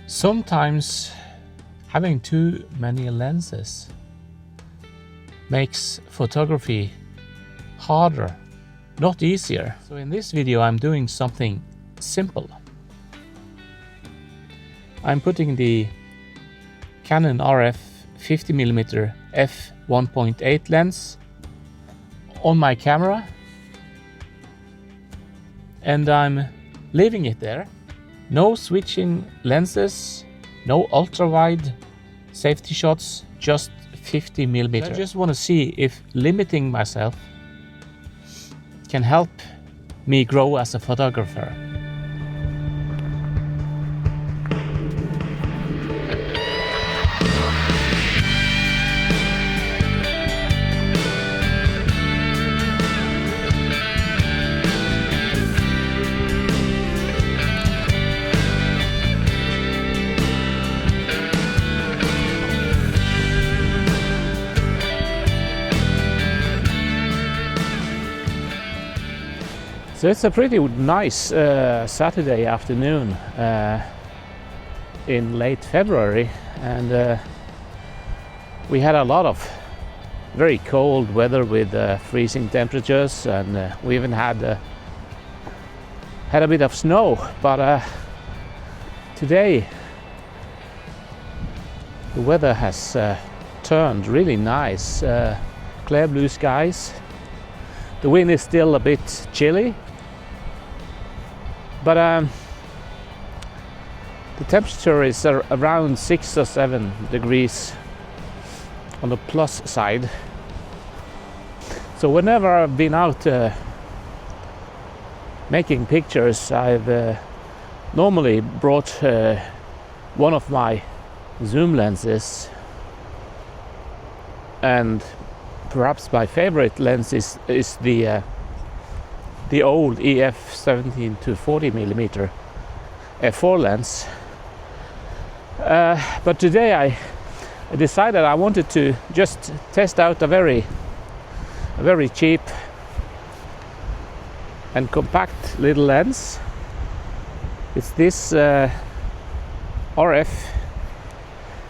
Sometimes having too many lenses makes photography harder, not easier. So in this video I'm doing something simple. I'm putting the Canon RF 50mm f1.8 lens on my camera and I'm leaving it there. No switching lenses, no ultra-wide safety shots, just 50mm. I just want to see if limiting myself can help me grow as a photographer. So it's a pretty nice Saturday afternoon in late February, and we had a lot of very cold weather with freezing temperatures, and we even had a bit of snow. But today the weather has turned really nice, clear blue skies. The wind is still a bit chilly, but the temperature is around 6 or 7 degrees on the plus side. So whenever I've been out making pictures, I've normally brought one of my zoom lenses, and perhaps my favorite lens is the old EF 17 to 40mm f4 lens. But today I decided I wanted to just test out a very cheap and compact little lens. It's this RF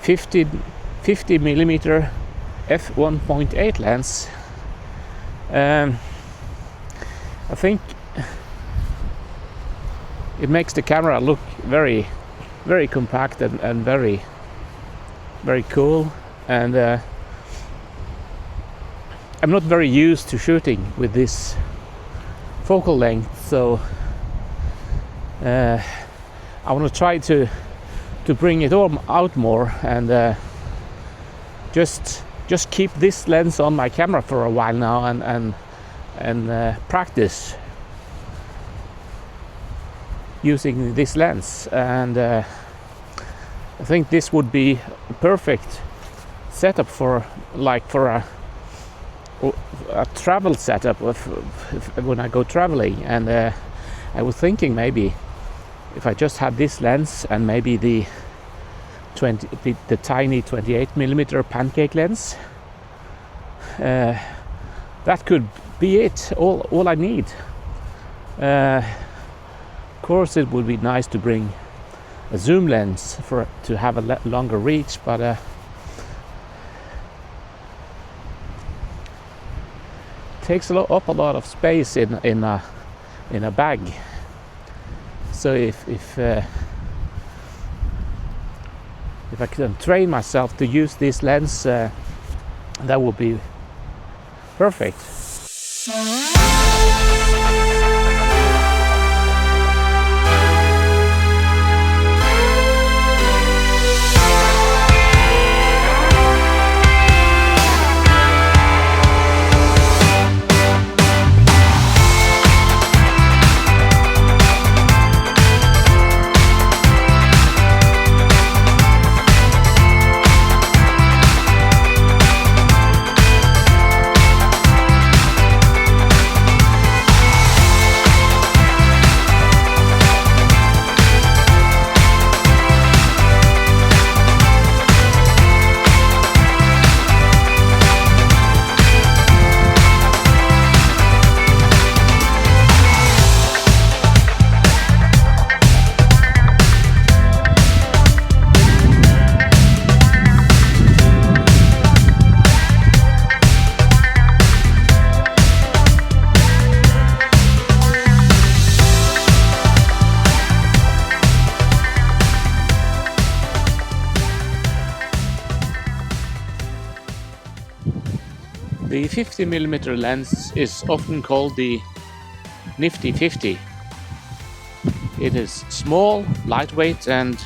50mm f1.8 lens. I think it makes the camera look very compact and very cool, and I'm not very used to shooting with this focal length, so I want to try to bring it all out more and just keep this lens on my camera for a while now and practice using this lens. And I think this would be a perfect setup for a travel setup when I go traveling. And I was thinking maybe if I just had this lens and maybe the tiny 28mm pancake lens, that could be it, all I need. Of course it would be nice to bring a zoom lens to have a longer reach, but it takes up a lot of space in a bag. So if I can train myself to use this lens, that would be perfect. The 50mm lens is often called the Nifty 50. It is small, lightweight and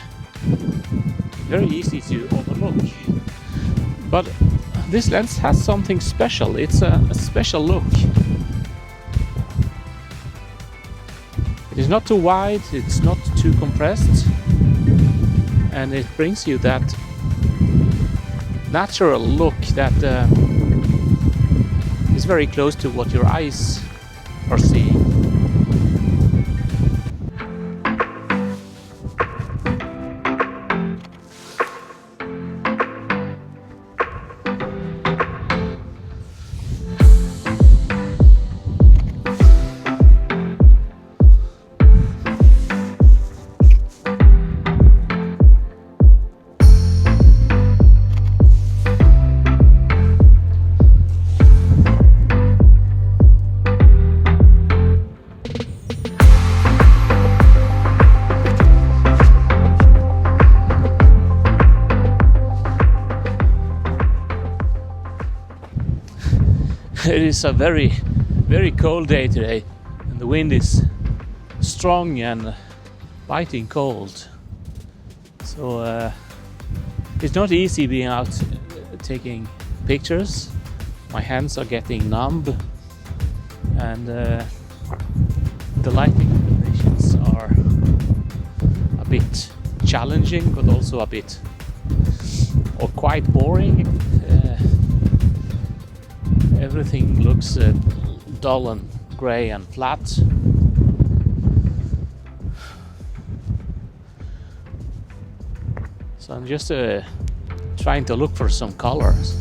very easy to overlook. But this lens has something special. It's a special look. It is not too wide, it's not too compressed, and it brings you that natural look that is very close to what your eyes are seeing. It is a very, very cold day today, and the wind is strong and biting cold. So it's not easy being out taking pictures. My hands are getting numb, and the lighting conditions are a bit challenging, but also a bit or quite boring. Everything looks dull and grey and flat. So I'm just trying to look for some colors.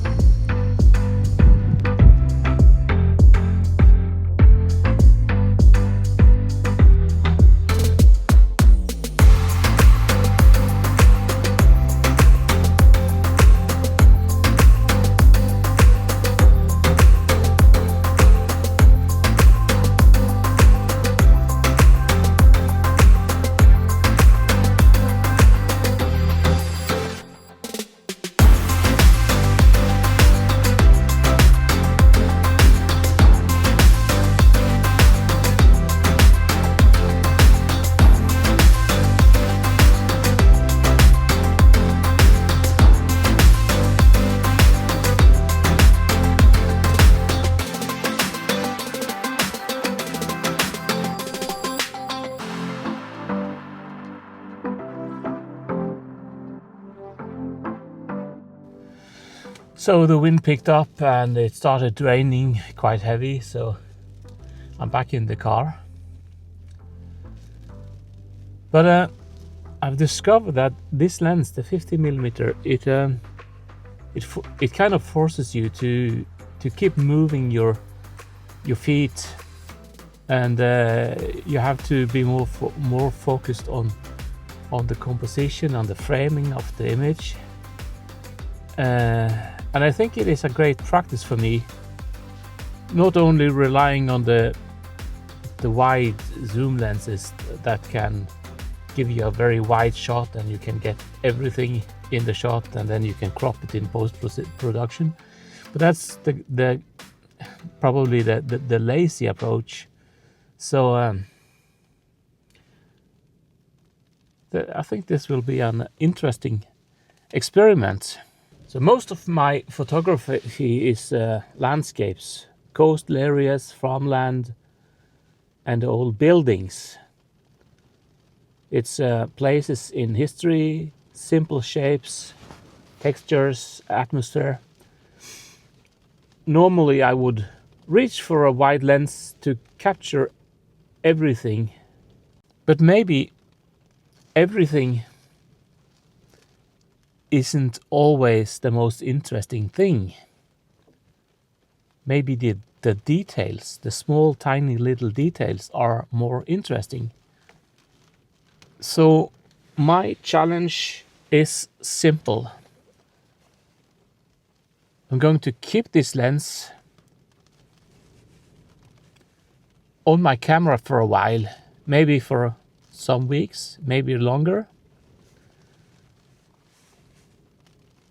So the wind picked up and it started raining quite heavy, so I'm back in the car. But I've discovered that this lens, the 50mm, it kind of forces you to keep moving your feet, and you have to be more focused on the composition, on the framing of the image. And I think it is a great practice for me, not only relying on the wide zoom lenses that can give you a very wide shot and you can get everything in the shot and then you can crop it in post-production, but that's the probably the lazy approach. So I think this will be an interesting experiment. So most of my photography is landscapes, coastal areas, farmland, and old buildings. It's places in history, simple shapes, textures, atmosphere. Normally I would reach for a wide lens to capture everything, but maybe everything isn't always the most interesting thing. Maybe the details, the small tiny little details are more interesting. So my challenge is simple. I'm going to keep this lens on my camera for a while, maybe for some weeks, maybe longer.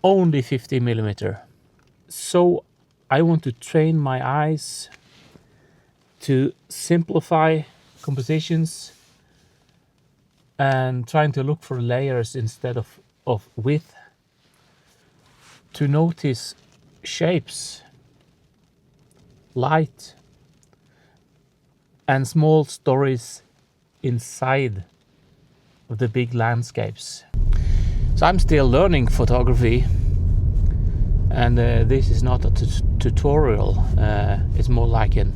Only 50mm. So I want to train my eyes to simplify compositions and trying to look for layers instead of width, to notice shapes, light, and small stories inside of the big landscapes. So I'm still learning photography, and this is not a tutorial, it's more like an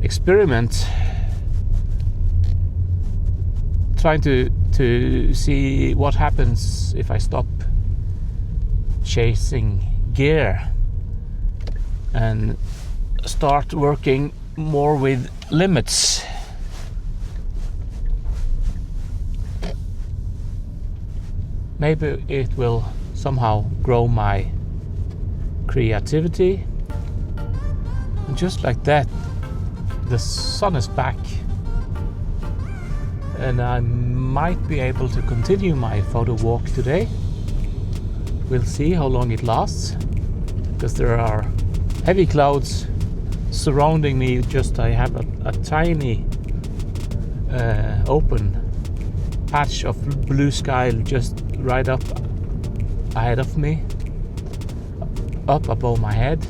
experiment, trying to see what happens if I stop chasing gear and start working more with limits. Maybe it will somehow grow my creativity. And just like that, the sun is back, and I might be able to continue my photo walk today. We'll see how long it lasts, because there are heavy clouds surrounding me. I have a tiny open patch of blue sky just right up ahead of me, up above my head.